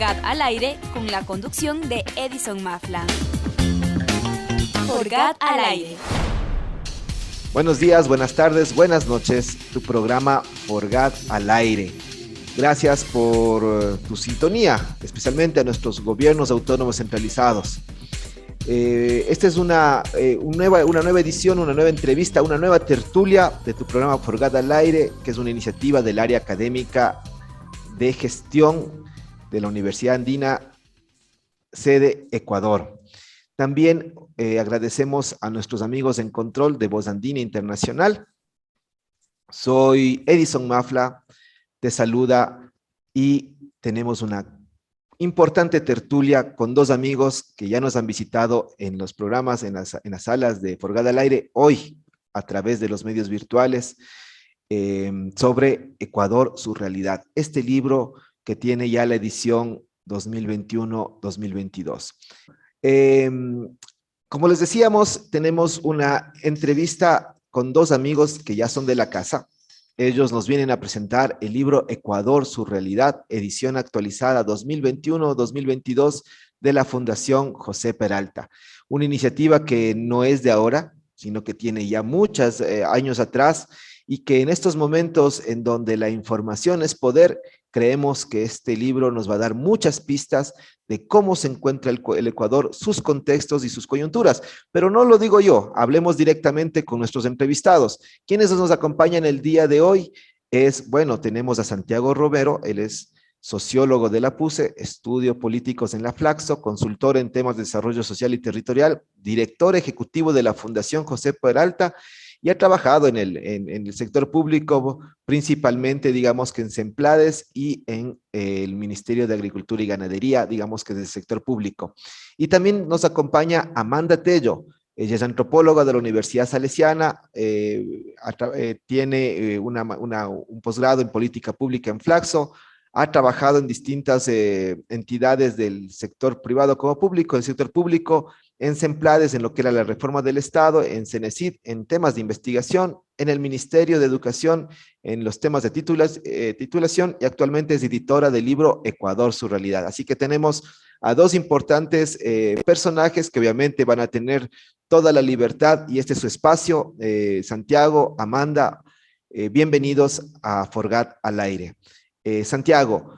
Forgat al aire con la conducción de Edison Mafla. Forgat al aire. Buenos días, buenas tardes, buenas noches, tu programa Forgat al aire. Gracias por tu sintonía, especialmente a nuestros gobiernos autónomos centralizados. Esta es una nueva edición, una nueva entrevista, una nueva tertulia de tu programa Forgat al aire, que es una iniciativa del área académica de gestión de la Universidad Andina, sede Ecuador. También agradecemos a nuestros amigos en control de Voz Andina Internacional. Soy Edison Mafla, te saluda y tenemos una importante tertulia con dos amigos que ya nos han visitado en los programas, en las salas de Forgat al aire, hoy a través de los medios virtuales, sobre Ecuador, su realidad. Este libro que tiene ya la edición 2021-2022. Como les decíamos, tenemos una entrevista con dos amigos que ya son de la casa. Ellos nos vienen a presentar el libro Ecuador, su realidad, edición actualizada 2021-2022 de la Fundación José Peralta. Una iniciativa que no es de ahora, sino que tiene ya muchos años atrás y que en estos momentos en donde la información es poder, creemos que este libro nos va a dar muchas pistas de cómo se encuentra el Ecuador, sus contextos y sus coyunturas. Pero no lo digo yo, hablemos directamente con nuestros entrevistados. ¿Quiénes nos acompañan el día de hoy? Tenemos a Santiago Romero, él es sociólogo de la PUCE, estudio políticos en la Flaxo, consultor en temas de desarrollo social y territorial, director ejecutivo de la Fundación José Peralta, y ha trabajado en el sector público, principalmente, digamos que en Semplades y en el Ministerio de Agricultura y Ganadería, digamos que del sector público. Y también nos acompaña Amanda Tello. Ella es antropóloga de la Universidad Salesiana, tiene un posgrado en política pública en Flaxo, ha trabajado en distintas entidades del sector privado como público, el sector público, en Semplades, en lo que era la reforma del Estado, en Cenecit, en temas de investigación, en el Ministerio de Educación, en los temas de titulación, y actualmente es editora del libro Ecuador, su realidad. Así que tenemos a dos importantes personajes que obviamente van a tener toda la libertad, y este es su espacio. Santiago, Amanda, bienvenidos a Forgat al aire. Santiago,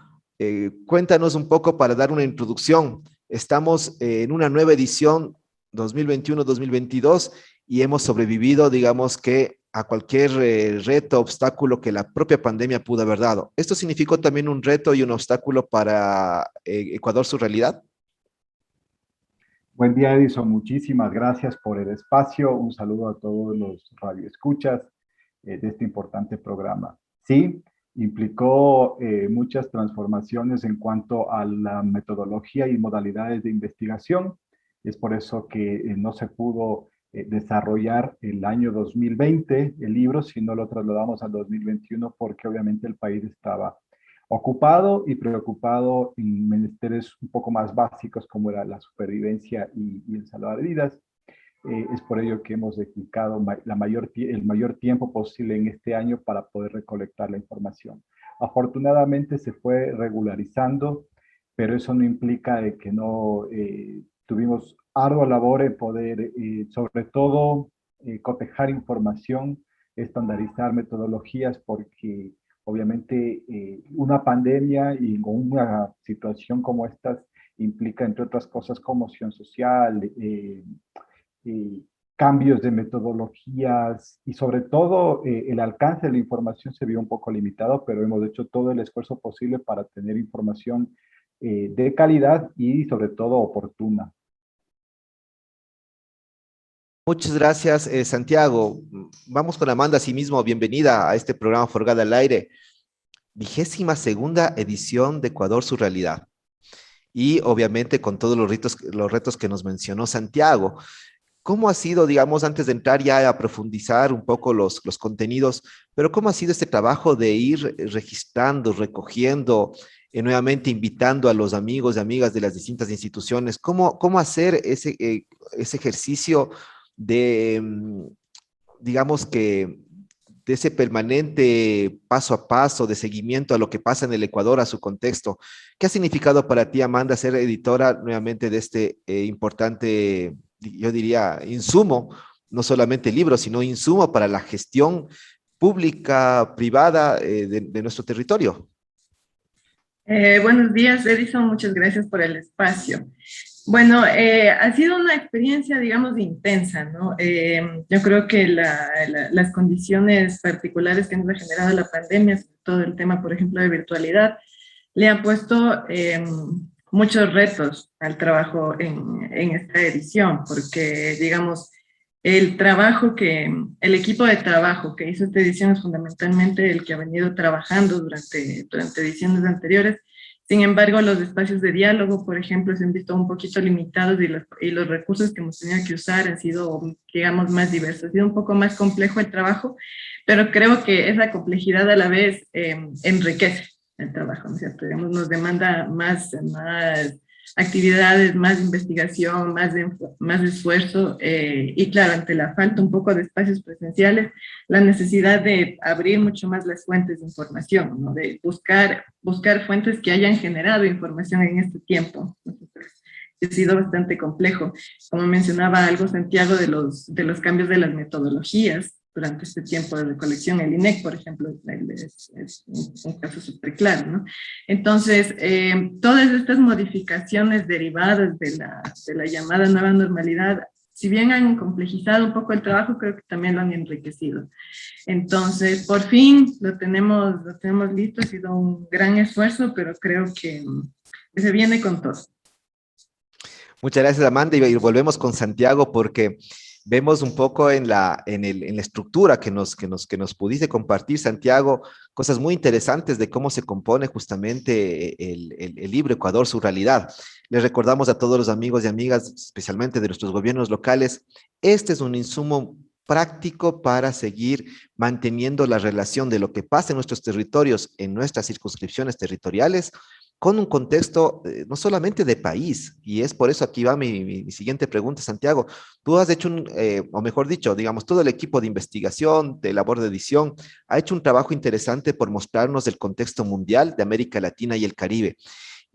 cuéntanos un poco para dar una introducción. Estamos en una nueva edición 2021-2022 y hemos sobrevivido, digamos que a cualquier reto, obstáculo que la propia pandemia pudo haber dado. ¿Esto significó también un reto y un obstáculo para Ecuador, su realidad? Buen día, Edison. Muchísimas gracias por el espacio. Un saludo a todos los radioescuchas de este importante programa. Sí, implicó muchas transformaciones en cuanto a la metodología y modalidades de investigación. Es por eso que no se pudo desarrollar el año 2020 el libro, sino lo trasladamos al 2021 porque obviamente el país estaba ocupado y preocupado en menesteres un poco más básicos como era la supervivencia y el salvar vidas. Es por ello que hemos dedicado el mayor tiempo posible en este año para poder recolectar la información. Afortunadamente se fue regularizando, pero eso no implica de que no tuvimos ardua labor en poder, sobre todo, cotejar información, estandarizar metodologías, porque obviamente una pandemia y una situación como estas implica, entre otras cosas, conmoción social, cambios de metodologías y sobre todo el alcance de la información se vio un poco limitado, pero hemos hecho todo el esfuerzo posible para tener información de calidad y sobre todo oportuna. Muchas gracias, Santiago. Vamos con Amanda, asimismo, bienvenida a este programa Forgat al aire. 22ª edición de Ecuador, su realidad. Y obviamente con todos los retos que nos mencionó Santiago. ¿Cómo ha sido, digamos, antes de entrar ya a profundizar un poco los contenidos, pero cómo ha sido este trabajo de ir registrando, recogiendo, nuevamente invitando a los amigos y amigas de las distintas instituciones? ¿Cómo hacer ese ejercicio de, digamos que, de ese permanente paso a paso de seguimiento a lo que pasa en el Ecuador, a su contexto. ¿Qué ha significado para ti, Amanda, ser editora nuevamente de este importante, yo diría, insumo, no solamente libro, sino insumo para la gestión pública, privada de nuestro territorio? Buenos días, Edison. Muchas gracias por el espacio. Bueno, ha sido una experiencia, digamos, intensa, ¿no? Yo creo que las condiciones particulares que nos ha generado la pandemia, sobre todo el tema, por ejemplo, de virtualidad, le han puesto muchos retos al trabajo en esta edición, porque, digamos, el equipo de trabajo que hizo esta edición es fundamentalmente el que ha venido trabajando durante ediciones anteriores. Sin embargo, los espacios de diálogo, por ejemplo, se han visto un poquito limitados y los recursos que hemos tenido que usar han sido, digamos, más diversos. Ha sido un poco más complejo el trabajo, pero creo que esa complejidad a la vez enriquece el trabajo, ¿no es cierto? Digamos, nos demanda más actividades, más investigación, más esfuerzo y claro, ante la falta un poco de espacios presenciales, la necesidad de abrir mucho más las fuentes de información, ¿no? De buscar fuentes que hayan generado información en este tiempo. Entonces, ha sido bastante complejo. Como mencionaba algo Santiago de los cambios de las metodologías durante este tiempo de recolección, el INEC, por ejemplo, es un caso súper claro, ¿no? Entonces, todas estas modificaciones derivadas de la llamada nueva normalidad, si bien han complejizado un poco el trabajo, creo que también lo han enriquecido. Entonces, por fin lo tenemos listo, ha sido un gran esfuerzo, pero creo que se viene con todo. Muchas gracias, Amanda, y volvemos con Santiago porque vemos un poco en la estructura que nos pudiste compartir, Santiago, cosas muy interesantes de cómo se compone justamente el libro Ecuador, su realidad. Les recordamos a todos los amigos y amigas, especialmente de nuestros gobiernos locales, este es un insumo práctico para seguir manteniendo la relación de lo que pasa en nuestros territorios, en nuestras circunscripciones territoriales, con un contexto no solamente de país, y es por eso aquí va mi siguiente pregunta, Santiago. Tú has hecho o mejor dicho, digamos, todo el equipo de investigación, de labor de edición, ha hecho un trabajo interesante por mostrarnos el contexto mundial de América Latina y el Caribe.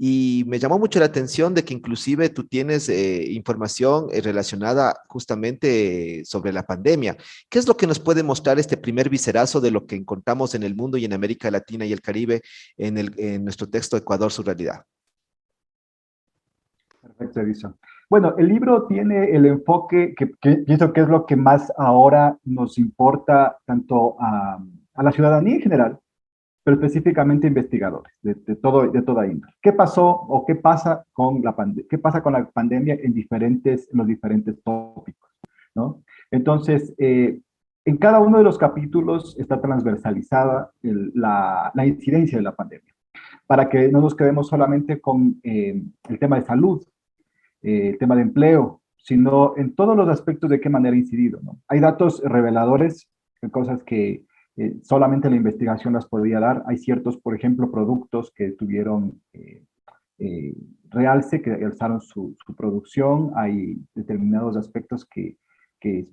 Y me llamó mucho la atención de que inclusive tú tienes información relacionada justamente sobre la pandemia. ¿Qué es lo que nos puede mostrar este primer viserazo de lo que encontramos en el mundo y en América Latina y el Caribe en nuestro texto Ecuador, su realidad? Perfecto, Edison. Bueno, el libro tiene el enfoque que pienso que es lo que más ahora nos importa tanto a la ciudadanía en general, pero específicamente investigadores de toda índole. ¿Qué pasó o qué pasa con la pandemia en los diferentes tópicos, ¿no? Entonces, en cada uno de los capítulos está transversalizada la incidencia de la pandemia, para que no nos quedemos solamente con el tema de salud, el tema de empleo, sino en todos los aspectos de qué manera ha incidido, ¿no? Hay datos reveladores, cosas que solamente la investigación las podría dar. Hay ciertos, por ejemplo, productos que tuvieron realce, que alzaron su producción. Hay determinados aspectos que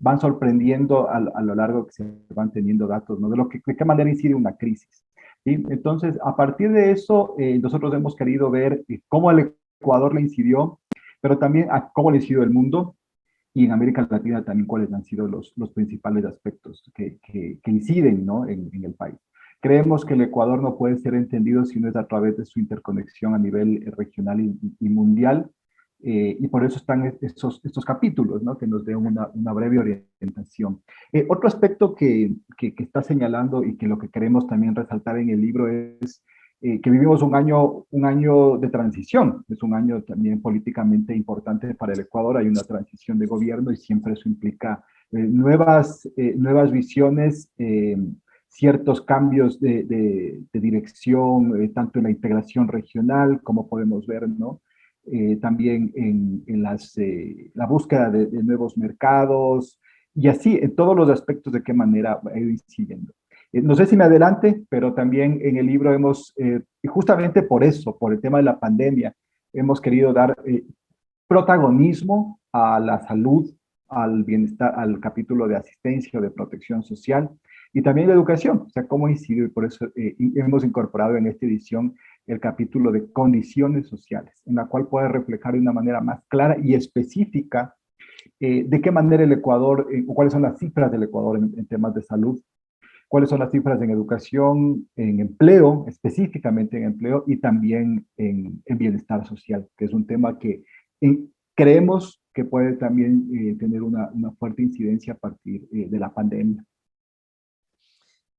van sorprendiendo a lo largo que se van teniendo datos, ¿no? De qué manera incide una crisis, ¿sí? Entonces, a partir de eso, nosotros hemos querido ver cómo el Ecuador le incidió, pero también a cómo le incidió el mundo, y en América Latina también cuáles han sido los principales aspectos que inciden, ¿no? en el país. Creemos que el Ecuador no puede ser entendido si no es a través de su interconexión a nivel regional y mundial, y por eso están estos capítulos, ¿no? Que nos den una breve orientación. Otro aspecto que está señalando y que lo que queremos también resaltar en el libro es que vivimos un año de transición, es un año también políticamente importante para el Ecuador. Hay una transición de gobierno y siempre eso implica nuevas visiones, ciertos cambios de dirección, tanto en la integración regional, como podemos ver, ¿no? También en la búsqueda de nuevos mercados, y así en todos los aspectos de qué manera ha ido incidiendo. No sé si me adelante, pero también en el libro y justamente por eso, por el tema de la pandemia, hemos querido dar protagonismo a la salud, al bienestar, al capítulo de asistencia o de protección social, Y también la educación, o sea, cómo incide, y por eso hemos incorporado en esta edición el capítulo de condiciones sociales, en la cual puede reflejar de una manera más clara y específica de qué manera el Ecuador, o cuáles son las cifras del Ecuador en temas de salud, cuáles son las cifras en educación, en empleo, específicamente en empleo, y también en bienestar social, que es un tema que creemos que puede también tener una fuerte incidencia a partir de la pandemia.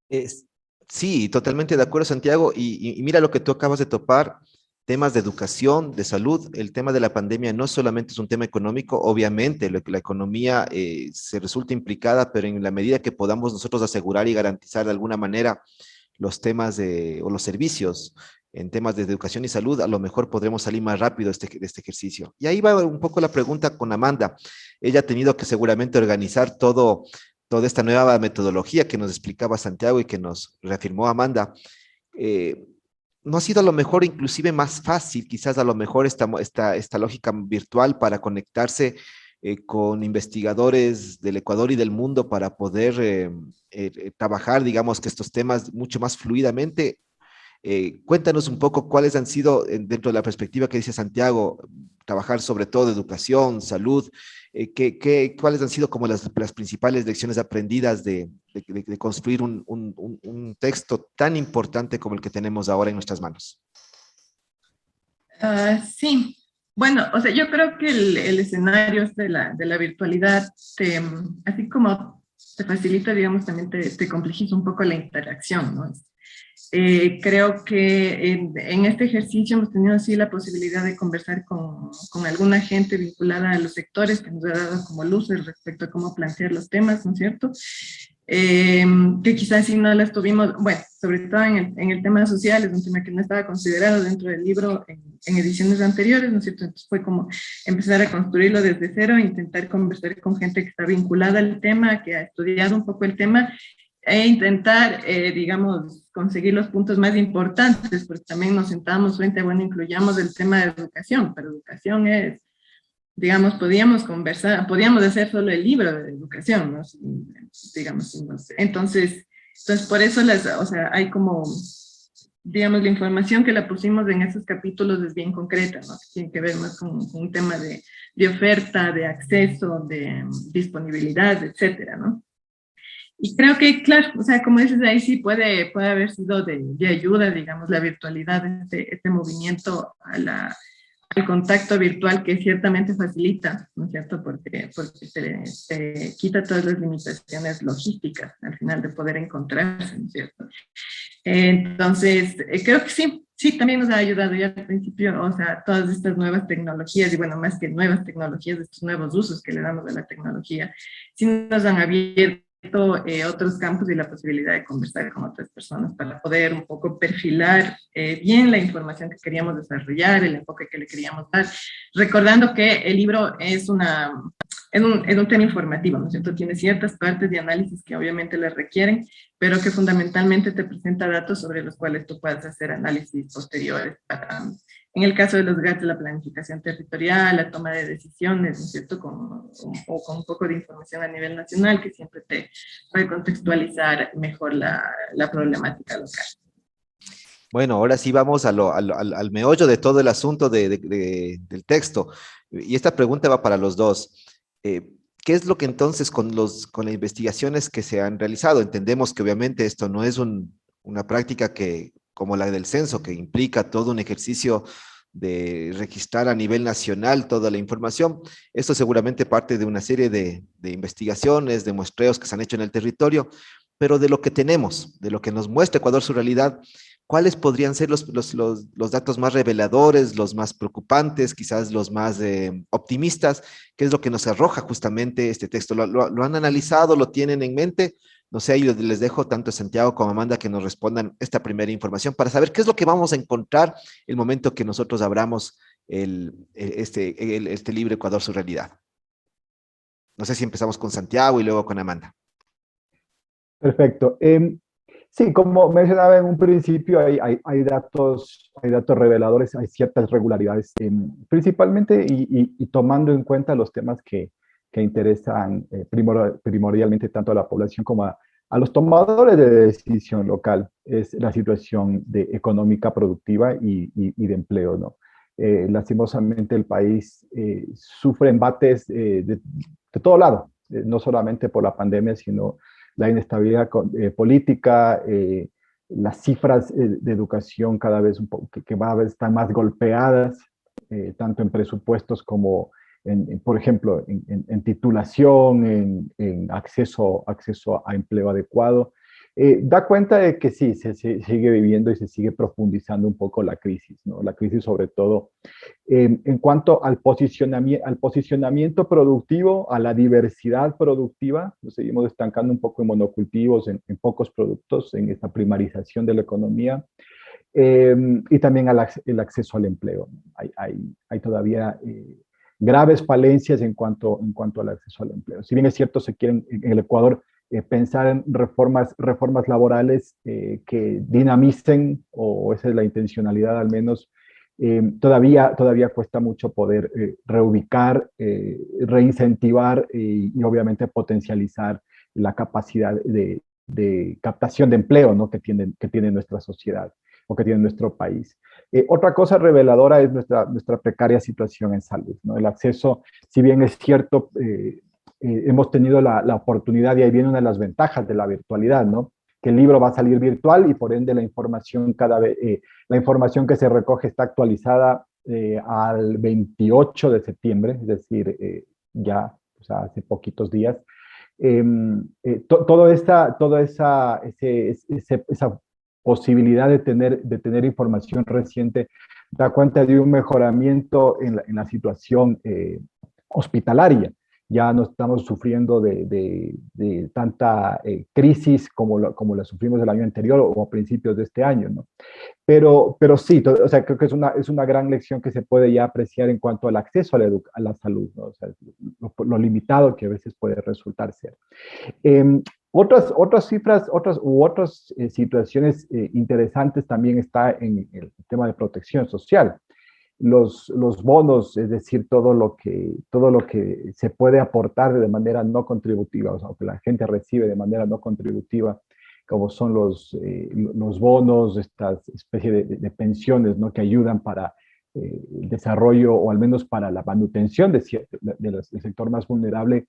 Es- sí, totalmente de acuerdo, Santiago. Y mira lo que tú acabas de topar, temas de educación, de salud. El tema de la pandemia no solamente es un tema económico, obviamente la economía se resulta implicada, pero en la medida que podamos nosotros asegurar y garantizar de alguna manera los temas o los servicios en temas de educación y salud, a lo mejor podremos salir más rápido de este ejercicio. Y ahí va un poco la pregunta con Amanda. Ella ha tenido que seguramente organizar toda esta nueva metodología que nos explicaba Santiago y que nos reafirmó Amanda. eh, no ha sido a lo mejor inclusive más fácil, quizás a lo mejor esta lógica virtual para conectarse con investigadores del Ecuador y del mundo para poder trabajar, digamos, que estos temas mucho más fluidamente. Cuéntanos un poco cuáles han sido, dentro de la perspectiva que dice Santiago, trabajar sobre todo educación, salud, cuáles han sido como las principales lecciones aprendidas de construir un texto tan importante como el que tenemos ahora en nuestras manos. Sí, bueno, o sea, yo creo que el escenario de la virtualidad, así como te facilita, digamos, también te complejiza un poco la interacción, ¿no? Creo que en este ejercicio hemos tenido así la posibilidad de conversar con alguna gente vinculada a los sectores que nos ha dado como luces respecto a cómo plantear los temas, ¿no es cierto? Que quizás si no las tuvimos, bueno, sobre todo en el tema social, es un tema que no estaba considerado dentro del libro en ediciones anteriores, ¿no es cierto? Entonces fue como empezar a construirlo desde cero, intentar conversar con gente que está vinculada al tema, que ha estudiado un poco el tema, e intentar, digamos, conseguir los puntos más importantes, porque también nos sentamos frente a, bueno, incluyamos el tema de educación, pero educación es, digamos, podíamos conversar, podíamos hacer solo el libro de educación, ¿no? Digamos, no sé. Entonces, por eso o sea, hay como, digamos, la información que la pusimos en esos capítulos es bien concreta, ¿no? Tiene que ver más con un tema de oferta, de acceso, de disponibilidad, etcétera, ¿no? Y creo que, claro, o sea, como dices, ahí sí puede haber sido de ayuda, digamos, la virtualidad, este movimiento al contacto virtual que ciertamente facilita, ¿no es cierto? Porque te quita todas las limitaciones logísticas al final de poder encontrarse, ¿no es cierto? Entonces, creo que sí, también nos ha ayudado ya al principio, o sea, todas estas nuevas tecnologías, y bueno, más que nuevas tecnologías, estos nuevos usos que le damos a la tecnología, sí nos han abierto otros campos y la posibilidad de conversar con otras personas para poder un poco perfilar bien la información que queríamos desarrollar, el enfoque que le queríamos dar, recordando que el libro es un tema informativo, ¿no es cierto? Tiene ciertas partes de análisis que obviamente le requieren, pero que fundamentalmente te presenta datos sobre los cuales tú puedes hacer análisis posteriores en el caso de los gaps de la planificación territorial, la toma de decisiones, ¿no es cierto?, con un poco de información a nivel nacional que siempre te puede contextualizar mejor la problemática local. Bueno, ahora sí vamos al meollo de todo el asunto del texto. Y esta pregunta va para los dos. ¿Qué es lo que entonces con las investigaciones que se han realizado? Entendemos que obviamente esto no es una práctica como la del censo, que implica todo un ejercicio de registrar a nivel nacional toda la información. Esto seguramente parte de una serie de investigaciones, de muestreos que se han hecho en el territorio, pero de lo que tenemos, de lo que nos muestra Ecuador su realidad, ¿cuáles podrían ser los datos más reveladores, los más preocupantes, quizás los más optimistas? ¿Qué es lo que nos arroja justamente este texto? ¿Lo han analizado? ¿Lo tienen en mente? No sé, ahí les dejo tanto a Santiago como a Amanda que nos respondan esta primera información para saber qué es lo que vamos a encontrar el momento que nosotros abramos este libro Ecuador, su realidad. No sé si empezamos con Santiago y luego con Amanda. Perfecto. Sí, como mencionaba en un principio, hay datos reveladores, hay ciertas regularidades, principalmente y tomando en cuenta los temas que interesan primordialmente tanto a la población como a a los tomadores de decisión local es la situación económica productiva y de empleo, ¿no? Lastimosamente el país sufre embates de todo lado, no solamente por la pandemia, sino la inestabilidad política, las cifras de educación cada vez un poco, que cada vez están más golpeadas, tanto en presupuestos como por ejemplo, en titulación, en acceso a empleo adecuado. Da cuenta de que sí, se sigue viviendo y se sigue profundizando un poco la crisis, ¿no? La crisis sobre todo en cuanto al posicionamiento productivo, a la diversidad productiva. Nos seguimos estancando un poco en monocultivos, en pocos productos, en esta primarización de la economía. Y también el acceso al empleo. Hay todavía graves falencias en cuanto al acceso al empleo. Si bien es cierto, se quieren en el Ecuador pensar en reformas laborales que dinamicen, o esa es la intencionalidad al menos, todavía cuesta mucho poder reubicar, reincentivar y obviamente potencializar la capacidad de captación de empleo, ¿no? que tiene nuestra sociedad o que tiene nuestro país. Otra cosa reveladora es nuestra precaria situación en salud, ¿no? El acceso, si bien es cierto, hemos tenido la oportunidad, y ahí viene una de las ventajas de la virtualidad, ¿no? Que el libro va a salir virtual y por ende la información la información que se recoge está actualizada al 28 de septiembre, es decir, ya, o sea, hace poquitos días. Toda esa posibilidad de tener información reciente da cuenta de un mejoramiento en la situación hospitalaria. Ya no estamos sufriendo de tanta crisis como la sufrimos el año anterior o a principios de este año, ¿no? Pero sí, o sea, creo que es una gran lección que se puede ya apreciar en cuanto al acceso a la salud, ¿no? O sea, lo limitado que a veces puede resultar ser. Otras cifras, otras situaciones interesantes también está en el tema de protección social. Los bonos, es decir, todo lo que se puede aportar de manera no contributiva, o sea, que la gente recibe de manera no contributiva, como son los bonos, estas especies de pensiones, ¿no? Que ayudan para el desarrollo o al menos para la manutención del sector más vulnerable,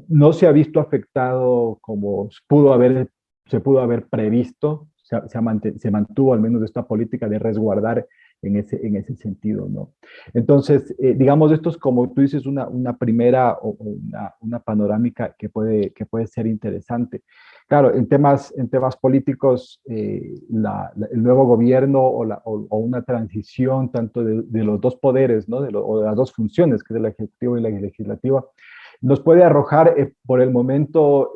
no se ha visto afectado como se pudo haber previsto. Se mantuvo al menos esta política de resguardar en ese sentido, ¿no? Entonces, digamos, esto es como tú dices, una primera o una panorámica que puede ser interesante. Claro, en temas políticos, el nuevo gobierno o una transición tanto de los dos poderes, ¿no? O de las dos funciones, que es el ejecutivo y la legislativa, nos puede arrojar por el momento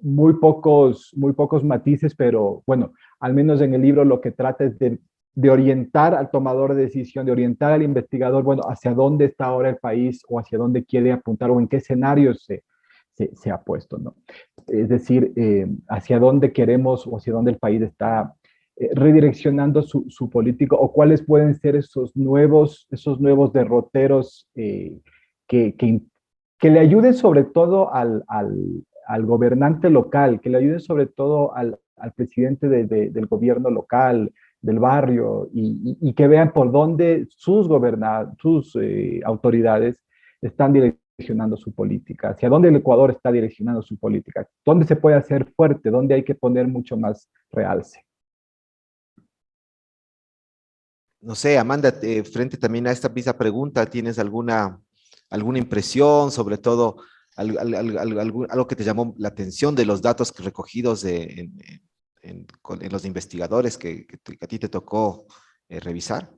muy pocos matices, pero bueno, al menos en el libro lo que trata es de orientar al tomador de decisión, de orientar al investigador, bueno, hacia dónde está ahora el país o hacia dónde quiere apuntar o en qué escenario se ha puesto, ¿no? Es decir, hacia dónde queremos o hacia dónde el país está redireccionando su político, o cuáles pueden ser esos nuevos derroteros que le ayuden sobre todo al gobernante local, que le ayuden sobre todo al presidente del gobierno local, del barrio, y que vean por dónde sus autoridades están direccionando su política, hacia dónde el Ecuador está direccionando su política, dónde se puede hacer fuerte, dónde hay que poner mucho más realce. No sé, Amanda, frente también a esta misma pregunta, ¿tienes alguna impresión, sobre todo algo que te llamó la atención de los datos recogidos en los investigadores que a ti te tocó revisar?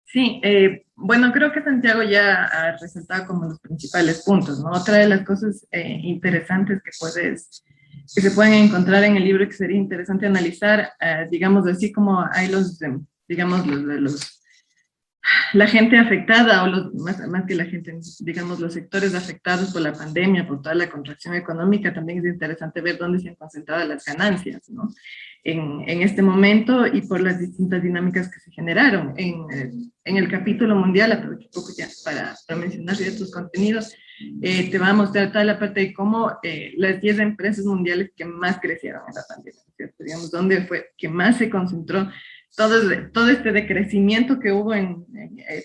Sí, bueno, creo que Santiago ya ha resaltado como los principales puntos, ¿no? Otra de las cosas interesantes que se pueden encontrar en el libro, que sería interesante analizar, digamos así como hay digamos, la gente afectada, o más que la gente, digamos, los sectores afectados por la pandemia, por toda la contracción económica, también es interesante ver dónde se han concentrado las ganancias, ¿no? En este momento y por las distintas dinámicas que se generaron. En el capítulo mundial, aprovecho un poco ya para mencionar ciertos contenidos, te va a mostrar toda la parte de cómo las 10 empresas mundiales que más crecieron en la pandemia, ¿cierto? Digamos, dónde fue que más se concentró todo este decrecimiento que hubo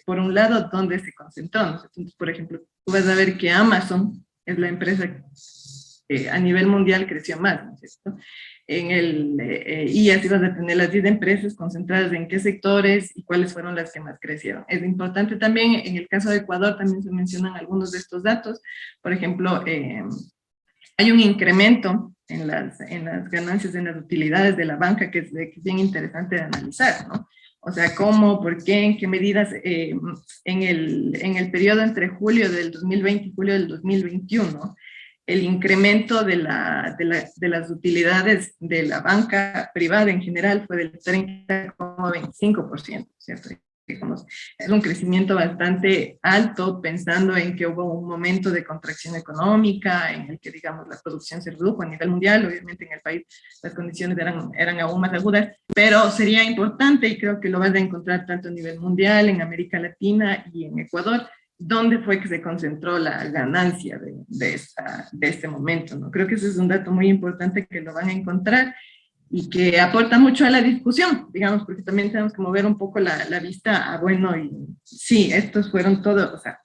por un lado, donde se concentró, ¿no? Entonces, por ejemplo, tú vas a ver que Amazon es la empresa que a nivel mundial creció más, ¿no es cierto? Y así vas a tener las 10 empresas concentradas en qué sectores y cuáles fueron las que más crecieron. Es importante también, en el caso de Ecuador también se mencionan algunos de estos datos. Por ejemplo, hay un incremento en las ganancias, en las utilidades de la banca que es bien interesante de analizar, ¿no? O sea, cómo, por qué, en qué medidas, en el periodo entre julio del 2020 y julio del 2021, el incremento de las utilidades de la banca privada en general fue del 30,25%, ¿cierto? Digamos, es un crecimiento bastante alto, pensando en que hubo un momento de contracción económica, en el que, digamos, la producción se redujo a nivel mundial. Obviamente en el país las condiciones eran aún más agudas, pero sería importante, y creo que lo vas a encontrar tanto a nivel mundial, en América Latina y en Ecuador, dónde fue que se concentró la ganancia de este momento, ¿no? Creo que ese es un dato muy importante que lo van a encontrar y que aporta mucho a la discusión, digamos, porque también tenemos que mover un poco la vista a, bueno, y sí, estos fueron todos, o sea,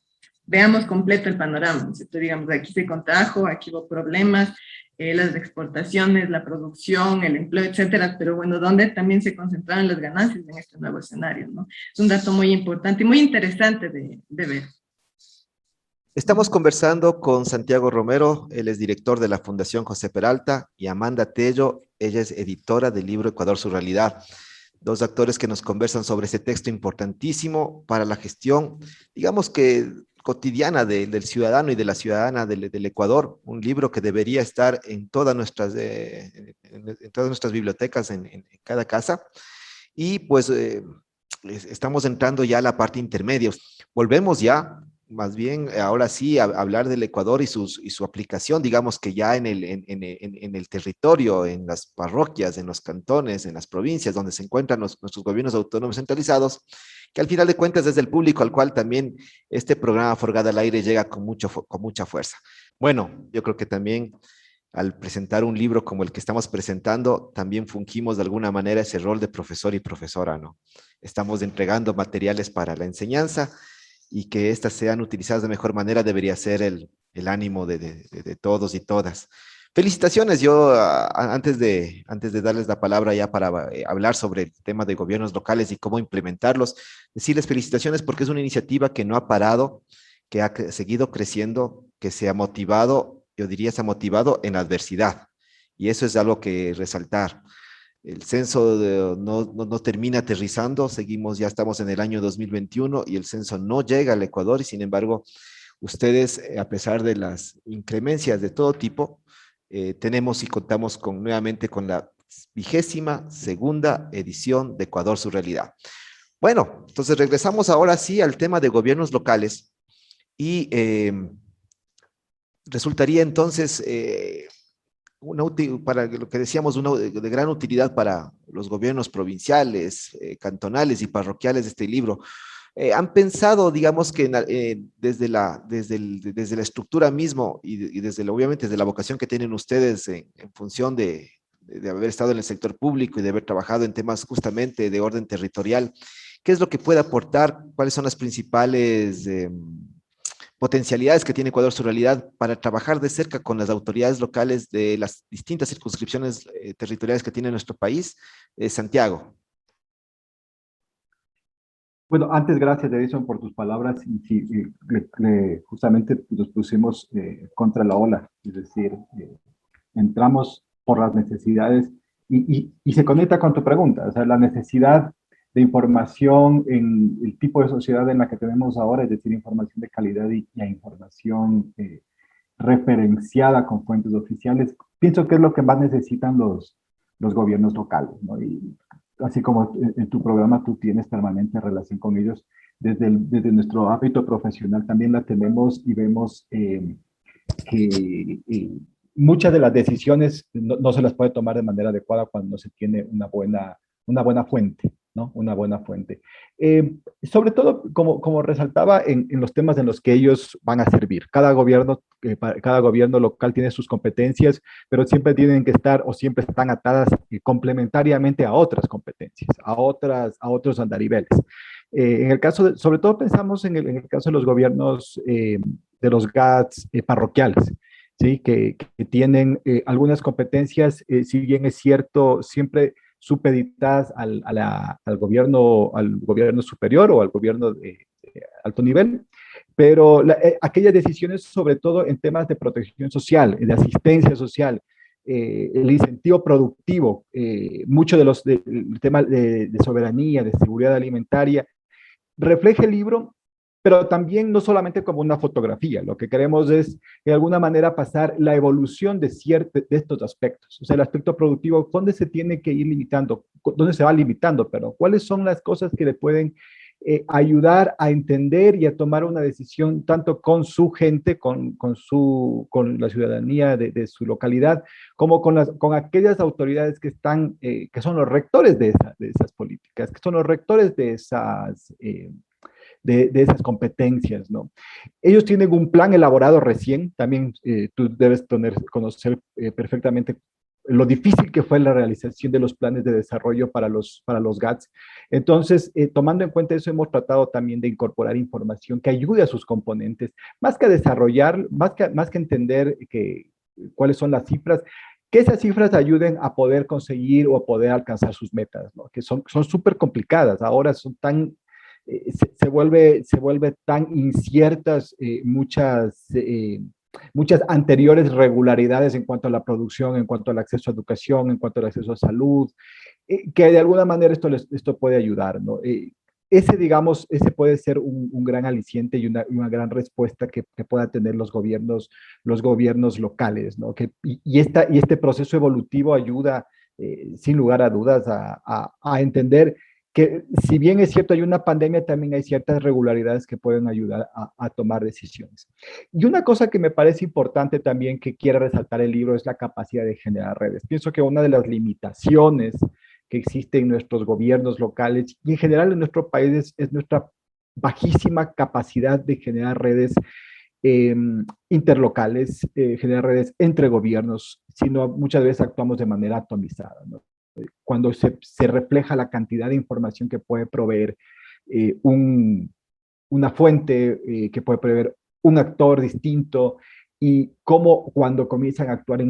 veamos completo el panorama, ¿cierto? Digamos, aquí se contrajo, aquí hubo problemas, las exportaciones, la producción, el empleo, etcétera, pero bueno, ¿dónde también se concentraron las ganancias en este nuevo escenario, ¿no? Es un dato muy importante y muy interesante de ver. Estamos conversando con Santiago Romero, él es director de la Fundación José Peralta, y Amanda Tello, ella es editora del libro Ecuador, su realidad. Dos actores que nos conversan sobre este texto importantísimo para la gestión, digamos que cotidiana del ciudadano y de la ciudadana del Ecuador, un libro que debería estar en todas nuestras bibliotecas, en cada casa. Y pues estamos entrando ya a la parte intermedia. Volvemos ya más bien, ahora sí, hablar del Ecuador y su aplicación, digamos que ya en el territorio, en las parroquias, en los cantones, en las provincias, donde se encuentran nuestros gobiernos autónomos centralizados, que al final de cuentas es el público al cual también este programa Forgada al Aire llega con mucha fuerza. Bueno, yo creo que también al presentar un libro como el que estamos presentando, también fungimos de alguna manera ese rol de profesor y profesora, ¿no? Estamos entregando materiales para la enseñanza, y que éstas sean utilizadas de mejor manera debería ser el ánimo de todos y todas. Felicitaciones. Yo antes de darles la palabra ya para hablar sobre el tema de gobiernos locales y cómo implementarlos, decirles felicitaciones porque es una iniciativa que no ha parado, que ha seguido creciendo, que se ha motivado, yo diría se ha motivado en la adversidad, y eso es algo que resaltar. El censo no termina aterrizando, ya estamos en el año 2021 y el censo no llega al Ecuador, y sin embargo, ustedes, a pesar de las inclemencias de todo tipo, tenemos y contamos nuevamente con la 22ª edición de Ecuador, su realidad. Bueno, entonces regresamos ahora sí al tema de gobiernos locales y resultaría entonces para lo que decíamos, de gran utilidad para los gobiernos provinciales, cantonales y parroquiales de este libro. ¿Han pensado, digamos, que desde la estructura mismo y obviamente desde la vocación que tienen ustedes en función de haber estado en el sector público y de haber trabajado en temas justamente de orden territorial, qué es lo que puede aportar? ¿Cuáles son las principales potencialidades que tiene Ecuador, su realidad, para trabajar de cerca con las autoridades locales de las distintas circunscripciones territoriales que tiene nuestro país? Santiago. Bueno, antes, gracias, Edison, por tus palabras. Y sí, justamente nos pusimos contra la ola, es decir, entramos por las necesidades y se conecta con tu pregunta, o sea, la necesidad de información en el tipo de sociedad en la que tenemos ahora, es decir, información de calidad y información referenciada con fuentes oficiales. Pienso que es lo que más necesitan los gobiernos locales, ¿no? Y así como en tu programa tú tienes permanente relación con ellos, desde nuestro ámbito profesional también la tenemos y vemos que muchas de las decisiones no se las puede tomar de manera adecuada cuando no se tiene una buena fuente, ¿no? Una buena fuente. Sobre todo, como resaltaba, en los temas en los que ellos van a servir. Cada gobierno local tiene sus competencias, pero siempre tienen que estar o siempre están atadas complementariamente a otras competencias, a otros andariveles. En el caso, sobre todo pensamos en el caso de los gobiernos de los GATS parroquiales, ¿sí? Que tienen algunas competencias, si bien es cierto, siempre supeditadas al gobierno superior o al gobierno de alto nivel, pero aquellas decisiones, sobre todo en temas de protección social, de asistencia social, el incentivo productivo, mucho del tema de soberanía, de seguridad alimentaria, refleja el libro, pero también no solamente como una fotografía. Lo que queremos es, de alguna manera, pasar la evolución de estos aspectos. O sea, el aspecto productivo, ¿dónde se tiene que ir limitando? ¿Dónde se va limitando? Pero ¿cuáles son las cosas que le pueden ayudar a entender y a tomar una decisión tanto con su gente, con la ciudadanía de su localidad, como con aquellas autoridades que son los rectores de esas políticas, que son los rectores de esas competencias, ¿no? Ellos tienen un plan elaborado recién, también tú debes conocer perfectamente lo difícil que fue la realización de los planes de desarrollo para los GATS. Entonces, tomando en cuenta eso, hemos tratado también de incorporar información que ayude a sus componentes, más que a desarrollar, más que entender cuáles son las cifras, que esas cifras ayuden a poder conseguir o a poder alcanzar sus metas, ¿no? Que son súper complicadas, ahora son tan se vuelve tan inciertas muchas anteriores regularidades en cuanto a la producción, en cuanto al acceso a educación, en cuanto al acceso a salud, que de alguna manera esto puede ayudar, ¿no? Digamos, ese puede ser un gran aliciente y una gran respuesta que pueda tener los gobiernos locales, ¿no? Y este proceso evolutivo ayuda, sin lugar a dudas, a entender que si bien es cierto hay una pandemia, también hay ciertas regularidades que pueden ayudar a tomar decisiones. Y una cosa que me parece importante también que quiere resaltar el libro es la capacidad de generar redes. Pienso que una de las limitaciones que existen en nuestros gobiernos locales y en general en nuestro país es nuestra bajísima capacidad de generar redes interlocales, generar redes entre gobiernos, sino muchas veces actuamos de manera atomizada, ¿no? Cuando se refleja la cantidad de información que puede proveer una fuente, que puede proveer un actor distinto, y cómo cuando comienzan a actuar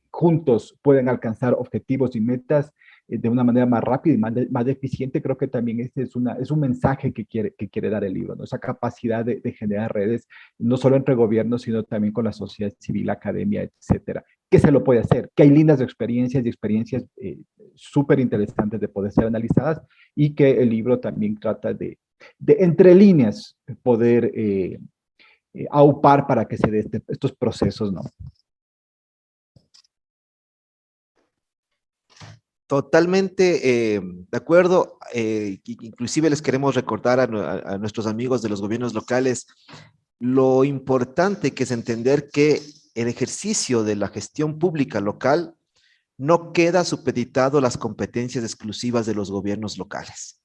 juntos pueden alcanzar objetivos y metas de una manera más rápida y más eficiente. Creo que también este es un mensaje que quiere dar el libro, ¿no? Esa capacidad de generar redes, no solo entre gobiernos, sino también con la sociedad civil, academia, etcétera. ¿Qué se lo puede hacer? Que hay líneas de experiencias y experiencias súper interesantes de poder ser analizadas, y que el libro también trata de entre líneas poder aupar para que se den estos procesos, ¿no? Totalmente de acuerdo. Inclusive les queremos recordar a nuestros amigos de los gobiernos locales lo importante que es entender que el ejercicio de la gestión pública local no queda supeditado a las competencias exclusivas de los gobiernos locales.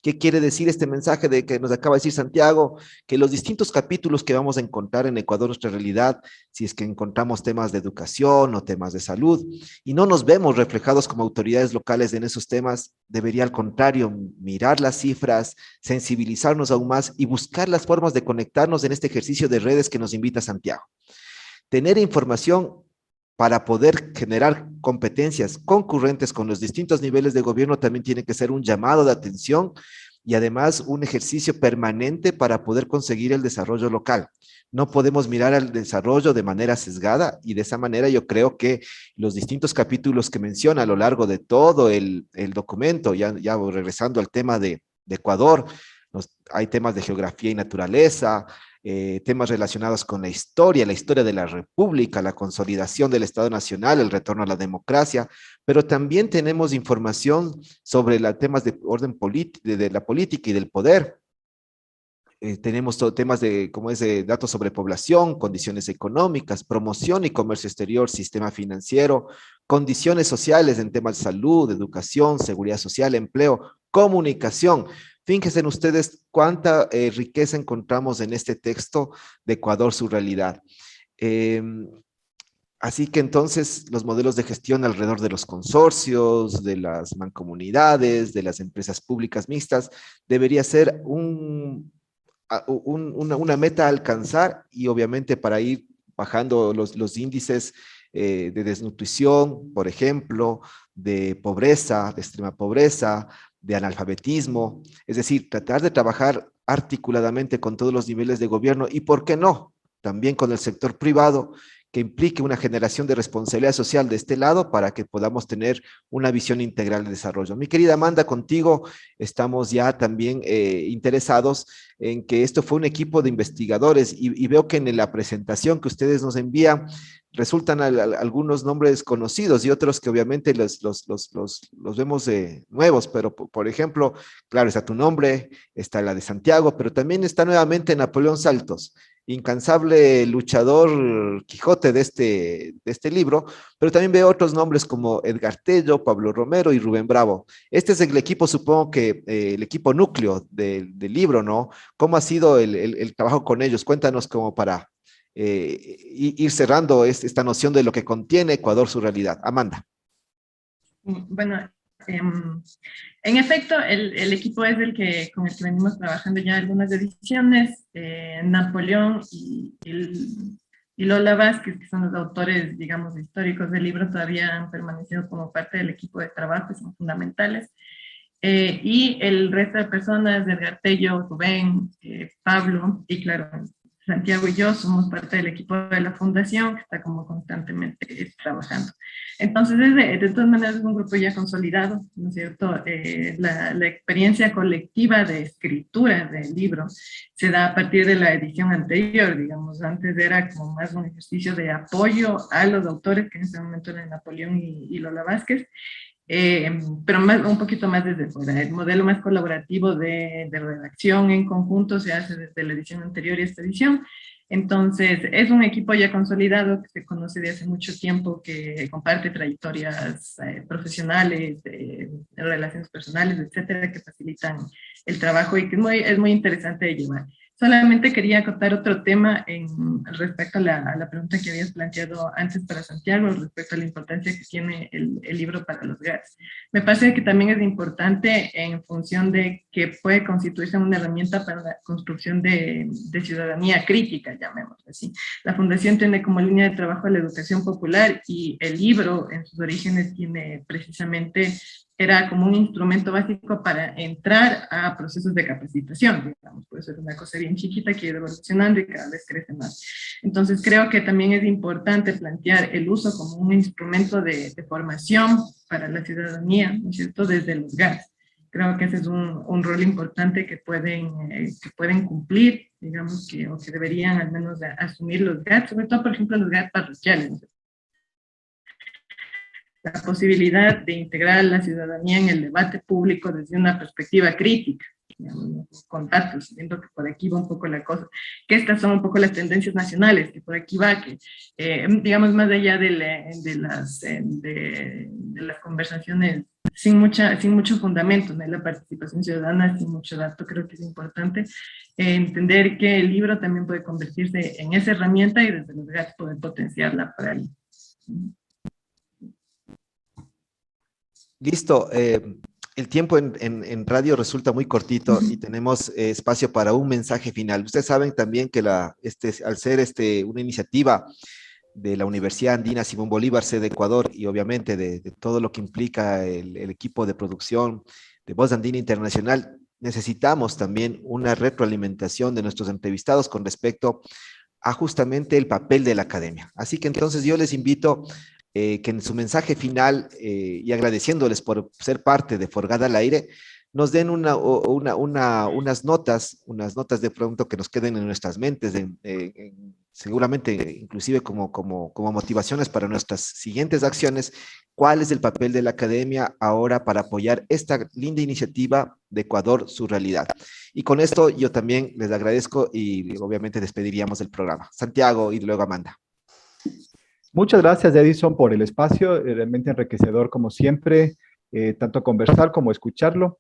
¿Qué quiere decir este mensaje de que nos acaba de decir Santiago? Que los distintos capítulos que vamos a encontrar en Ecuador, nuestra realidad, si es que encontramos temas de educación o temas de salud, y no nos vemos reflejados como autoridades locales en esos temas, debería al contrario mirar las cifras, sensibilizarnos aún más y buscar las formas de conectarnos en este ejercicio de redes que nos invita Santiago. Tener información para poder generar competencias concurrentes con los distintos niveles de gobierno también tiene que ser un llamado de atención y además un ejercicio permanente para poder conseguir el desarrollo local. No podemos mirar al desarrollo de manera sesgada, y de esa manera yo creo que los distintos capítulos que menciona a lo largo de todo el documento, ya regresando al tema de Ecuador, hay temas de geografía y naturaleza, temas relacionados con la historia de la República, la consolidación del Estado Nacional, el retorno a la democracia, pero también tenemos información sobre los temas de orden de la política y del poder. Tenemos temas de datos sobre población, condiciones económicas, promoción y comercio exterior, sistema financiero, condiciones sociales en temas de salud, educación, seguridad social, empleo, comunicación. Fíjense en ustedes cuánta riqueza encontramos en este texto de Ecuador, su realidad. Así que entonces los modelos de gestión alrededor de los consorcios, de las mancomunidades, de las empresas públicas mixtas, debería ser una meta a alcanzar, y obviamente para ir bajando los índices de desnutrición, por ejemplo, de pobreza, de extrema pobreza, de analfabetismo, es decir, tratar de trabajar articuladamente con todos los niveles de gobierno y, ¿por qué no?, también con el sector privado, que implique una generación de responsabilidad social de este lado para que podamos tener una visión integral de desarrollo. Mi querida Amanda, contigo estamos ya también interesados en que esto fue un equipo de investigadores, y veo que en la presentación que ustedes nos envían resultan algunos nombres conocidos y otros que obviamente los vemos nuevos, pero por ejemplo, claro, está tu nombre, está la de Santiago, pero también está nuevamente Napoleón Saltos, incansable luchador Quijote de este libro, pero también veo otros nombres como Edgar Tello, Pablo Romero y Rubén Bravo. Este es el equipo, supongo que el equipo núcleo del libro, ¿no? ¿Cómo ha sido el trabajo con ellos? Cuéntanos como para ir cerrando esta noción de lo que contiene Ecuador, su realidad. Amanda. Bueno, en efecto, el equipo es con el que venimos trabajando ya algunas ediciones. Napoleón y Lola Vázquez, que son los autores, digamos, históricos del libro, todavía han permanecido como parte del equipo de trabajo, son fundamentales. Y el resto de personas, Edgar Tello, Rubén, Pablo y claro, Santiago y yo somos parte del equipo de la fundación que está como constantemente trabajando. Entonces, de todas maneras es un grupo ya consolidado, ¿no es cierto? La experiencia colectiva de escritura del libro se da a partir de la edición anterior, digamos, antes era como más un ejercicio de apoyo a los autores, que en ese momento eran Napoleón y Lola Vázquez, pero un poquito más desde fuera. El modelo más colaborativo de redacción en conjunto se hace desde la edición anterior y esta edición. Entonces, es un equipo ya consolidado que se conoce de hace mucho tiempo, que comparte trayectorias profesionales, relaciones personales, etcétera, que facilitan el trabajo y que es muy interesante de llevar. Solamente quería acotar otro tema respecto a la pregunta que habías planteado antes para Santiago, respecto a la importancia que tiene el libro para los GATS. Me parece que también es importante en función de que puede constituirse una herramienta para la construcción de ciudadanía crítica, llamémoslo así. La Fundación tiene como línea de trabajo la educación popular, y el libro en sus orígenes tiene precisamente, era como un instrumento básico para entrar a procesos de capacitación, digamos, puede ser una cosa bien chiquita que ha ido evolucionando y cada vez crece más. Entonces creo que también es importante plantear el uso como un instrumento de formación para la ciudadanía, ¿no es cierto?, desde los GATS. Creo que ese es un rol importante que pueden cumplir, digamos, o que deberían al menos asumir los GATS, sobre todo, por ejemplo, los GATS parroquiales, ¿no? La posibilidad de integrar a la ciudadanía en el debate público desde una perspectiva crítica, digamos, con datos, viendo que por aquí va un poco la cosa, que estas son un poco las tendencias nacionales, que por aquí va, que digamos más allá de las conversaciones sin mucho fundamento, ¿no? La participación ciudadana sin mucho dato, creo que es importante entender que el libro también puede convertirse en esa herramienta y desde los GATS poder potenciarla para el... Listo. El tiempo en radio resulta muy cortito y tenemos espacio para un mensaje final. Ustedes saben también que al ser una iniciativa de la Universidad Andina Simón Bolívar, sede Ecuador, y obviamente de todo lo que implica el equipo de producción de Voz Andina Internacional, necesitamos también una retroalimentación de nuestros entrevistados con respecto a justamente el papel de la academia. Así que entonces yo les invito que en su mensaje final, y agradeciéndoles por ser parte de Forgada al Aire, nos den unas notas de pronto que nos queden en nuestras mentes, seguramente inclusive como motivaciones para nuestras siguientes acciones. ¿Cuál es el papel de la academia ahora para apoyar esta linda iniciativa de Ecuador, su realidad? Y con esto yo también les agradezco y obviamente despediríamos el programa. Santiago y luego Amanda. Muchas gracias, Edison, por el espacio, realmente enriquecedor como siempre, tanto conversar como escucharlo.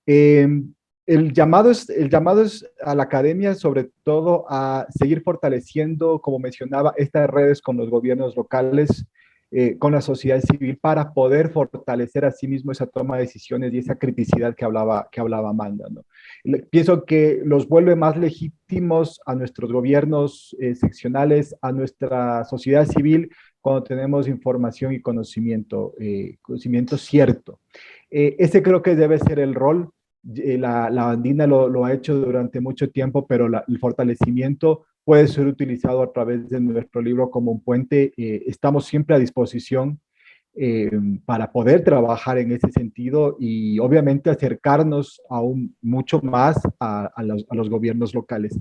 El llamado es a la academia, sobre todo a seguir fortaleciendo, como mencionaba, estas redes con los gobiernos locales, con la sociedad civil, para poder fortalecer a sí mismo esa toma de decisiones y esa criticidad que hablaba Amanda, ¿no? Pienso que los vuelve más legítimos a nuestros gobiernos seccionales, a nuestra sociedad civil, cuando tenemos información y conocimiento cierto. Ese creo que debe ser el rol. La Andina lo ha hecho durante mucho tiempo, pero el fortalecimiento puede ser utilizado a través de nuestro libro como un puente. Estamos siempre a disposición para poder trabajar en ese sentido y obviamente acercarnos aún mucho más a los gobiernos locales.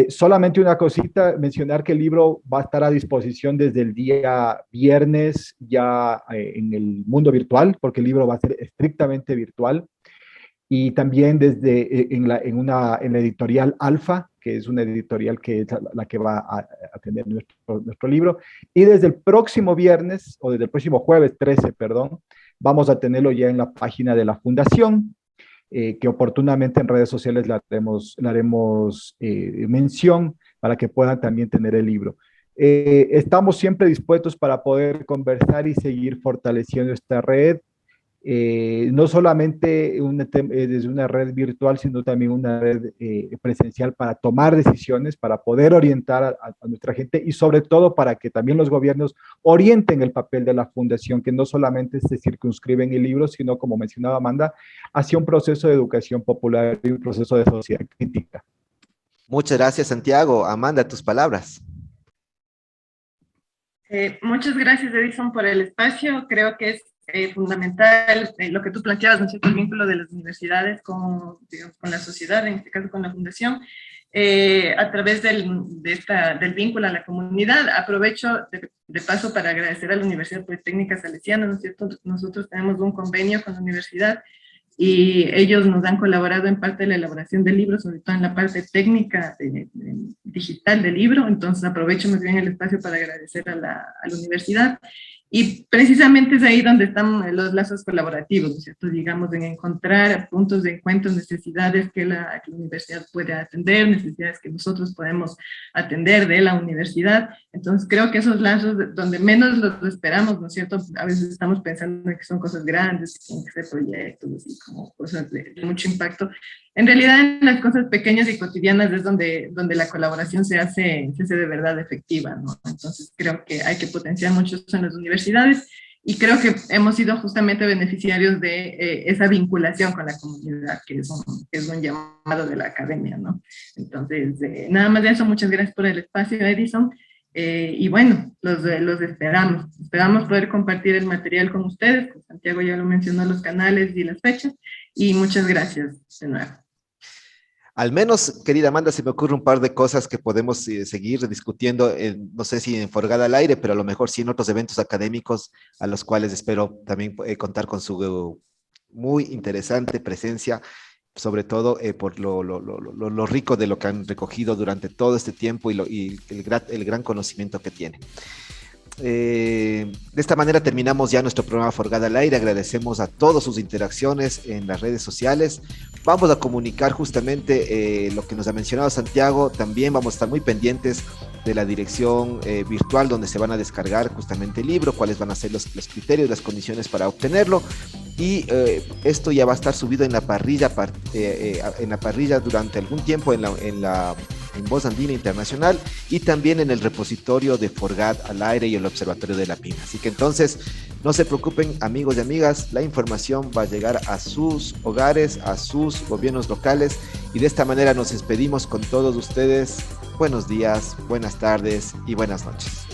Solamente una cosita, mencionar que el libro va a estar a disposición desde el día viernes ya en el mundo virtual, porque el libro va a ser estrictamente virtual. Y también en la editorial Alfa, que es una editorial que es la que va a tener nuestro libro. Y desde el próximo viernes, o desde el próximo jueves 13, perdón, vamos a tenerlo ya en la página de la Fundación, que oportunamente en redes sociales le haremos mención para que puedan también tener el libro. Estamos siempre dispuestos para poder conversar y seguir fortaleciendo esta red. No solamente desde una red virtual, sino también una red presencial para tomar decisiones, para poder orientar a nuestra gente y sobre todo para que también los gobiernos orienten el papel de la Fundación, que no solamente se circunscribe en el libro, sino, como mencionaba Amanda, hacia un proceso de educación popular y un proceso de sociedad crítica. Muchas gracias, Santiago. Amanda, tus palabras. Muchas gracias, Edison, por el espacio. Creo que es fundamental lo que tú planteabas, ¿no es cierto?, el vínculo de las universidades con la sociedad, en este caso con la Fundación, a través del vínculo a la comunidad. Aprovecho de paso para agradecer a la Universidad Politécnica Salesiana, ¿no es cierto? Nosotros tenemos un convenio con la universidad y ellos nos han colaborado en parte de la elaboración del libro, sobre todo en la parte técnica digital del libro. Entonces aprovecho más bien el espacio para agradecer a la universidad. Y precisamente es ahí donde están los lazos colaborativos, ¿no es cierto? Digamos, en encontrar puntos de encuentro, necesidades que la universidad puede atender, necesidades que nosotros podemos atender de la universidad. Entonces, creo que esos lazos, donde menos los esperamos, ¿no es cierto? A veces estamos pensando que son cosas grandes, que tienen que ser proyectos, así como cosas de mucho impacto. En realidad, en las cosas pequeñas y cotidianas es donde la colaboración se hace de verdad efectiva, ¿no? Entonces, creo que hay que potenciar mucho eso en las universidades y creo que hemos sido justamente beneficiarios de esa vinculación con la comunidad, que es un llamado de la academia, ¿no? Entonces, nada más de eso, muchas gracias por el espacio, Edison. Y bueno, los esperamos poder compartir el material con ustedes. Santiago ya lo mencionó, los canales y las fechas, y muchas gracias de nuevo. Al menos, querida Amanda, se me ocurre un par de cosas que podemos seguir discutiendo, no sé si en Forgada al Aire, pero a lo mejor sí en otros eventos académicos a los cuales espero también contar con su muy interesante presencia, sobre todo por lo rico de lo que han recogido durante todo este tiempo y el gran conocimiento que tiene. De esta manera terminamos ya nuestro programa Forgada al Aire. Agradecemos a todas sus interacciones en las redes sociales. Vamos a comunicar justamente lo que nos ha mencionado Santiago. También vamos a estar muy pendientes de la dirección virtual donde se van a descargar justamente el libro, cuáles van a ser los criterios, las condiciones para obtenerlo. Y esto ya va a estar subido en la parrilla durante algún tiempo en Voz Andina Internacional y también en el repositorio de Forgad al Aire y el Observatorio de la Pina. Así que entonces no se preocupen, amigos y amigas, la información va a llegar a sus hogares, a sus gobiernos locales, y de esta manera nos despedimos con todos ustedes. Buenos días, buenas tardes y buenas noches.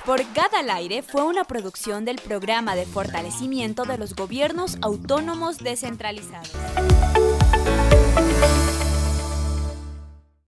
Forgada al Aire fue una producción del Programa de Fortalecimiento de los Gobiernos Autónomos Descentralizados.